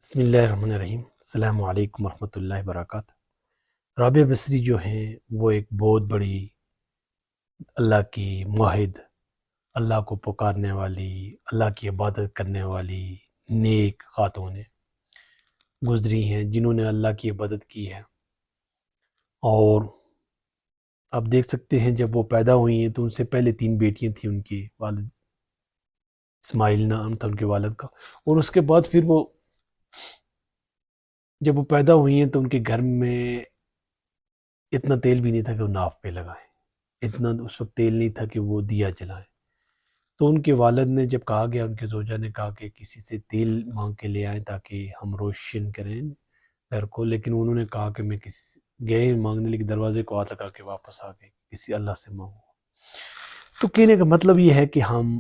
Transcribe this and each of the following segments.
بسم اللہ الرحمن الرحیم۔ السلام علیکم ورحمۃ اللہ وبرکاتہ۔ رابعہ بصری جو ہیں وہ ایک بہت بڑی اللہ کی موحد، اللہ کو پکارنے والی، اللہ کی عبادت کرنے والی نیک خاتون ہیں، گزری ہیں جنہوں نے اللہ کی عبادت کی ہے۔ اور آپ دیکھ سکتے ہیں جب وہ پیدا ہوئی ہیں تو ان سے پہلے 3 بیٹیاں تھیں، ان کے والد اسماعیل نام تھا ان کے والد کا، اور اس کے بعد پھر وہ جب وہ پیدا ہوئی ہیں تو ان کے گھر میں اتنا تیل بھی نہیں تھا کہ وہ ناف پہ لگائیں، اتنا اس وقت تیل نہیں تھا کہ وہ دیا جلائیں۔ تو ان کے والد نے جب کہا گیا، ان کے زوجہ نے کہا کہ کسی سے تیل مانگ کے لے آئیں تاکہ ہم روشن کریں گھر کو، لیکن انہوں نے کہا کہ میں کسی سے گئے مانگنے، لیکن دروازے کو ہاتھ لگا کے واپس آ گئے، کسی اللہ سے مانگو۔ تو کہنے کا مطلب یہ ہے کہ ہم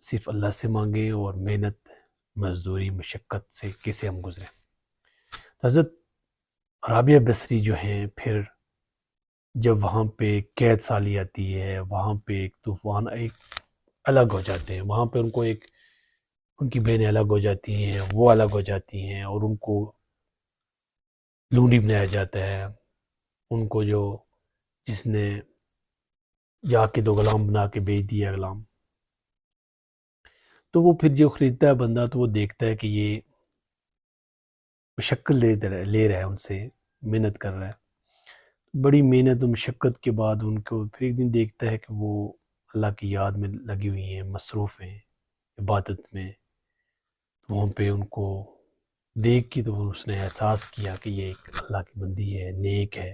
صرف اللہ سے مانگیں اور محنت مزدوری مشقت سے کیسے ہم گزریں۔ حضرت رابعہ بصری جو ہیں پھر جب وہاں پہ قید سالی آتی ہے، وہاں پہ ایک طوفان، ایک الگ ہو جاتے ہیں، وہاں پہ ان کو ایک ان کی بہنیں الگ ہو جاتی ہیں، وہ الگ ہو جاتی ہیں، اور ان کو لونڈی بنایا جاتا ہے، ان کو جس نے جا کے 2 غلام بنا کے بیچ دیا غلام، تو وہ پھر جو خریدتا ہے بندہ تو وہ دیکھتا ہے کہ یہ مشقت لے رہا ہے، ان سے محنت کر رہا ہے، بڑی محنت و مشقت کے بعد ان کو پھر ایک دن دیکھتا ہے کہ وہ اللہ کی یاد میں لگی ہوئی ہیں، مصروف ہیں عبادت میں۔ وہاں پہ ان کو دیکھ کے تو اس نے احساس کیا کہ یہ ایک اللہ کی بندی ہے، نیک ہے،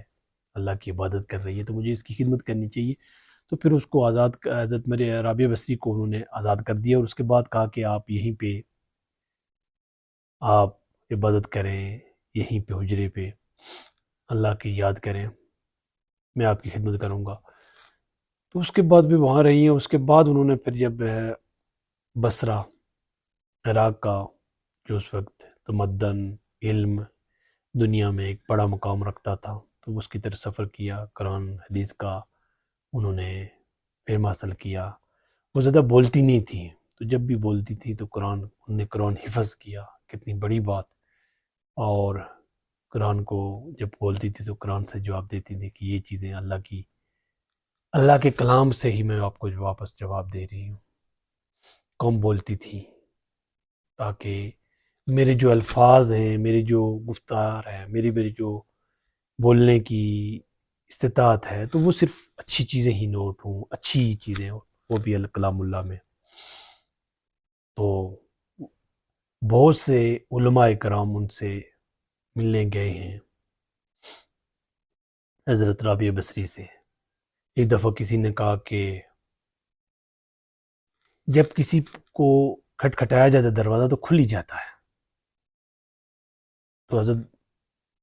اللہ کی عبادت کر رہی ہے، تو مجھے اس کی خدمت کرنی چاہیے۔ تو پھر اس کو حضرت میرے رابعہ بصری کو انہوں نے آزاد کر دیا، اور اس کے بعد کہا کہ آپ یہیں پہ آپ عبادت کریں، یہیں پہ حجرے پہ اللہ کی یاد کریں، میں آپ کی خدمت کروں گا۔ تو اس کے بعد بھی وہاں رہی ہیں۔ اس کے بعد انہوں نے پھر جب بصرہ، عراق کا جو اس وقت تمدن، علم دنیا میں ایک بڑا مقام رکھتا تھا، تو اس کی طرف سفر کیا، قرآن حدیث کا انہوں نے علم حاصل کیا۔ وہ زیادہ بولتی نہیں تھیں، تو جب بھی بولتی تھی تو انہوں نے قرآن حفظ کیا، کتنی بڑی بات۔ اور قرآن کو جب بولتی تھی تو قرآن سے جواب دیتی تھی کہ یہ چیزیں اللہ کے کلام سے ہی میں آپ کو واپس جواب دے رہی ہوں۔ کم بولتی تھی تاکہ میرے جو الفاظ ہیں، میری جو گفتار ہے، میری جو بولنے کی استطاعت ہے، تو وہ صرف اچھی چیزیں ہی نوٹ ہوں، اچھی چیزیں ہوں، وہ بھی کلام اللہ میں۔ تو بہت سے علماء کرام ان سے ملنے گئے ہیں حضرت رابعہ بصری سے۔ ایک دفعہ کسی نے کہا کہ جب کسی کو کھٹکھٹایا جاتا ہے دروازہ تو کھل ہی جاتا ہے، تو حضرت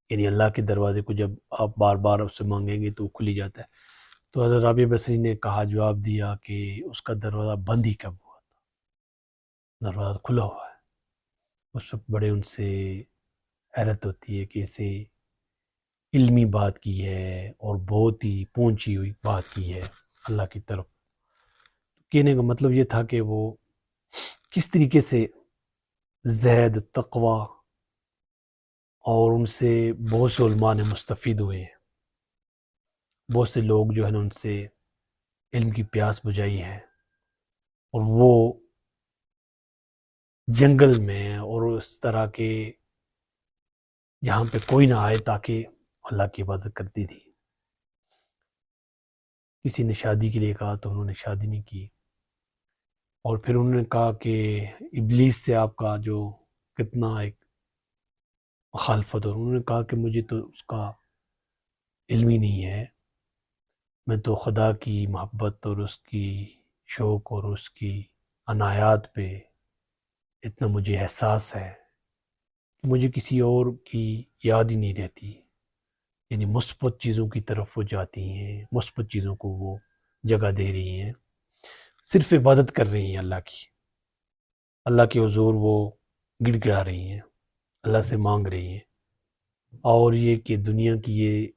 یعنی اللہ کے دروازے کو جب آپ بار بار اس سے مانگیں گے تو وہ کھل ہی جاتا ہے۔ تو حضرت رابعہ بصری نے جواب دیا کہ اس کا دروازہ بند ہی کب ہوا تھا، دروازہ کھلا ہوا ہے۔ اس وقت بڑے ان سے حیرت ہوتی ہے کہ ایسے علمی بات کی ہے اور بہت ہی پہنچی ہوئی بات کی ہے اللہ کی طرف۔ کہنے کا مطلب یہ تھا کہ وہ کس طریقے سے زہد، تقوی، اور ان سے بہت سے علماء نے مستفید ہوئے ہیں، بہت سے لوگ جو ہے نا ان سے علم کی پیاس بجھائی ہے، اور وہ جنگل میں اور اس طرح کے جہاں پہ کوئی نہ آئے تاکہ اللہ کی عبادت کرتی تھی۔ کسی نے شادی کے لیے کہا تو انہوں نے شادی نہیں کی، اور پھر انہوں نے کہا کہ ابلیس سے آپ کا جو کتنا ایک مخالفت، اور انہوں نے کہا کہ مجھے تو اس کا علم ہی نہیں ہے، میں تو خدا کی محبت اور اس کی شوق اور اس کی عنایات پہ اتنا مجھے احساس ہے کہ مجھے کسی اور کی یاد ہی نہیں رہتی، یعنی مثبت چیزوں کی طرف وہ جاتی ہیں، مثبت چیزوں کو وہ جگہ دے رہی ہیں، صرف عبادت کر رہی ہیں اللہ کے حضور وہ گڑ گڑا رہی ہیں، اللہ سے مانگ رہی ہیں۔ اور یہ کہ دنیا کی یہ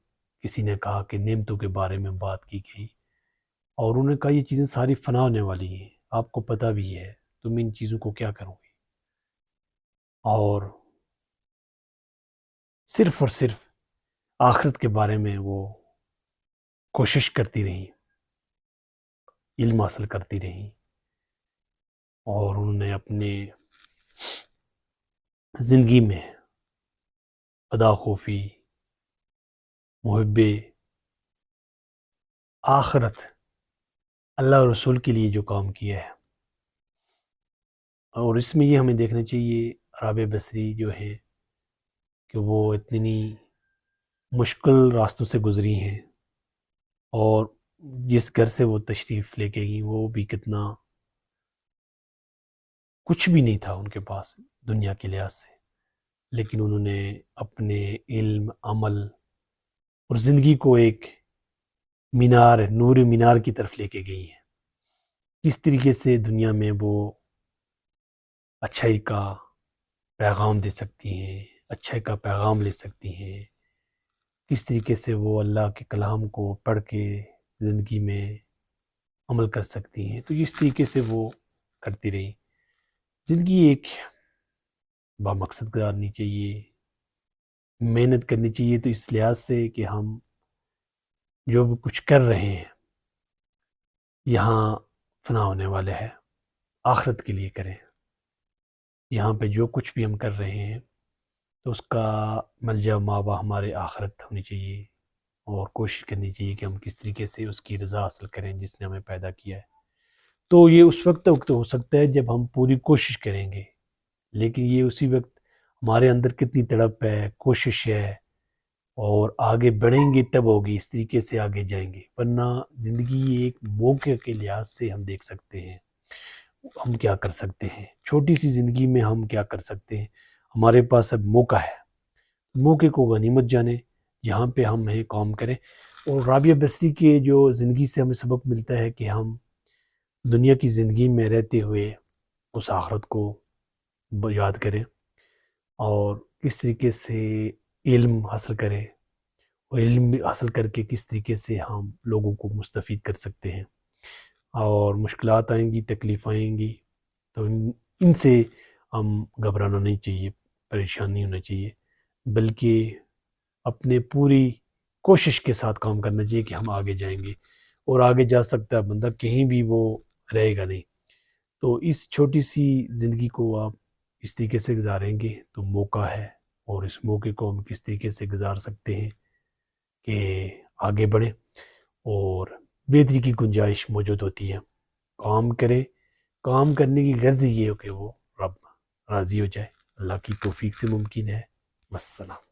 کسی نے کہا کہ نعمتوں کے بارے میں بات کی گئی، اور انہوں نے کہا یہ چیزیں ساری فنا ہونے والی ہیں، آپ کو پتہ بھی ہے، تم ان چیزوں کو کیا کرو گے۔ اور صرف اور صرف آخرت کے بارے میں وہ کوشش کرتی رہیں، علم حاصل کرتی رہیں، اور انہوں نے اپنے زندگی میں خدا خوفی، محب آخرت، اللہ اور رسول کے لیے جو کام کیا ہے. اور اس میں یہ ہمیں دیکھنا چاہیے رابعہ بصری جو ہیں کہ وہ اتنی مشکل راستوں سے گزری ہیں، اور جس گھر سے وہ تشریف لے کے گئی وہ بھی کتنا کچھ بھی نہیں تھا ان کے پاس دنیا کے لحاظ سے، لیکن انہوں نے اپنے علم، عمل اور زندگی کو ایک مینار، نور مینار کی طرف لے کے گئی ہیں. کس طریقے سے دنیا میں وہ اچھائی کا پیغام دے سکتی ہیں، اچھائی کا پیغام لے سکتی ہیں، کس طریقے سے وہ اللہ کے کلام کو پڑھ کے زندگی میں عمل کر سکتی ہیں. تو اس طریقے سے وہ کرتی رہی. زندگی ایک بامقصد گزارنی چاہیے، محنت کرنی چاہیے، تو اس لحاظ سے کہ ہم جو بھی کچھ کر رہے ہیں یہاں فنا ہونے والے ہے، آخرت کے لیے کریں. یہاں پہ جو کچھ بھی ہم کر رہے ہیں تو اس کا ملجا مآویٰ ہمارے آخرت ہونی چاہیے، اور کوشش کرنی چاہیے کہ ہم کس طریقے سے اس کی رضا حاصل کریں جس نے ہمیں پیدا کیا ہے. تو یہ اس وقت ہو سکتا ہے جب ہم پوری کوشش کریں گے، لیکن یہ اسی وقت ہمارے اندر کتنی تڑپ ہے، کوشش ہے، اور آگے بڑھیں گے تب ہوگی، اس طریقے سے آگے جائیں گے. ورنہ زندگی ایک موقع کے لحاظ سے ہم دیکھ سکتے ہیں ہم کیا کر سکتے ہیں، چھوٹی سی زندگی میں ہم کیا کر سکتے ہیں. ہمارے پاس اب موقع ہے، موقع کو غنیمت جانیں، جہاں پہ ہم ہیں کام کریں. اور رابعہ بصری کے جو زندگی سے ہمیں سبق ملتا ہے کہ ہم دنیا کی زندگی میں رہتے ہوئے اس آخرت کو یاد کریں، اور کس طریقے سے علم حاصل کریں، اور علم حاصل کر کے کس طریقے سے ہم لوگوں کو مستفید کر سکتے ہیں. اور مشکلات آئیں گی، تکلیف آئیں گی، تو ان سے ہم گھبرانا نہیں چاہیے، پریشان نہیں ہونا چاہیے، بلکہ اپنے پوری کوشش کے ساتھ کام کرنا چاہیے کہ ہم آگے جائیں گے. اور آگے جا سکتا ہے بندہ، کہیں بھی وہ رہے گا نہیں. تو اس چھوٹی سی زندگی کو آپ اس طریقے سے گزاریں گے تو موقع ہے، اور اس موقع کو ہم کس طریقے سے گزار سکتے ہیں کہ آگے بڑھیں، اور بہتری کی گنجائش موجود ہوتی ہے. کام کریں، کام کرنے کی غرض یہ ہو کہ وہ رب راضی ہو جائے. اللہ کی توفیق سے ممکن ہے. والسلام.